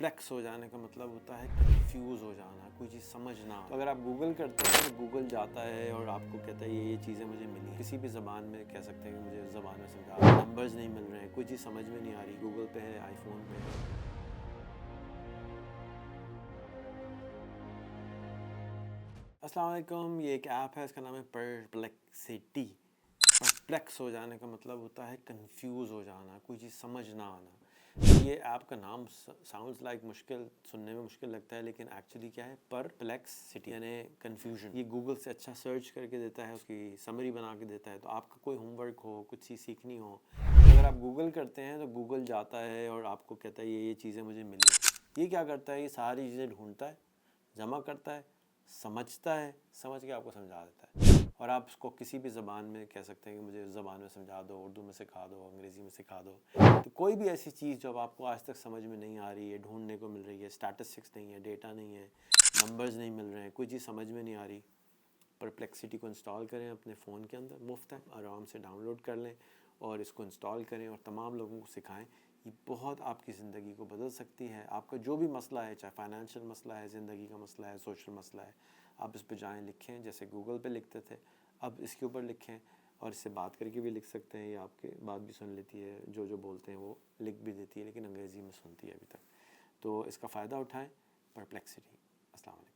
Perplex हो जाने का मतलब होता है कंफ्यूज हो जाना, कोई चीज़ समझ ना आना। तो अगर आप गूगल करते हैं तो गूगल जाता है और आपको कहता है ये चीज़ें मुझे मिली, किसी भी ज़बान में कह सकते हैं कि मुझे उस ज़बान में समझा, नंबर्स नहीं मिल रहे हैं, कोई चीज़ समझ में नहीं आ रही, गूगल पे है, आईफोन पे है। अस्सलाम वालेकुम, ये एक ऐप है, इसका नाम है परप्लेक्सिटी। परप्लेक्स हो जाने का मतलब होता है कंफ्यूज हो जाना, कोई चीज़ समझ ना आना। ये ऐप का नाम साउंड्स लाइक मुश्किल, सुनने में मुश्किल लगता है, लेकिन एक्चुअली क्या है, परप्लेक्सिटी यानी कन्फ्यूजन। ये गूगल से अच्छा सर्च करके देता है, उसकी समरी बना के देता है। तो आपका कोई होमवर्क हो, कुछ चीज़ सीखनी हो, अगर आप गूगल करते हैं तो गूगल जाता है और आपको कहता है ये चीज़ें मुझे मिली। ये क्या करता है, ये सारी चीज़ें ढूंढता है, जमा करता है, समझता है, समझ के आपको समझा देता है। और आप उसको किसी भी ज़बान में कह सकते हैं कि मुझे उस ज़बान में समझा दो, उर्दू में सिखा दो, अंग्रेज़ी में सिखा दो। तो कोई भी ऐसी चीज़ जो आपको आज तक समझ में नहीं आ रही है, ढूंढने को मिल रही है, स्टैटिस्टिक्स नहीं है, डेटा नहीं है, नंबर्स नहीं मिल रहे हैं, कोई चीज़ समझ में नहीं आ रही, परप्लेक्सिटी को इंस्टॉल करें अपने फ़ोन के अंदर, मुफ्त है, आराम से डाउनलोड कर लें और इसको इंस्टॉल करें और तमाम लोगों को सिखाएं। ये बहुत आपकी ज़िंदगी को बदल सकती है। आपका जो भी मसला है, चाहे फाइनेंशियल मसला है, ज़िंदगी का मसला है, सोशल मसला है, आप इस पर जाएँ, लिखें, जैसे गूगल पे लिखते थे, अब इसके ऊपर लिखें और इससे बात करके भी लिख सकते हैं। ये आपके बात भी सुन लेती है, जो बोलते हैं वो लिख भी देती है, लेकिन अंग्रेज़ी में सुनती है अभी तक। तो इसका फ़ायदा उठाएँ, परप्लेक्सिटी। अस्सलाम वालेकुम।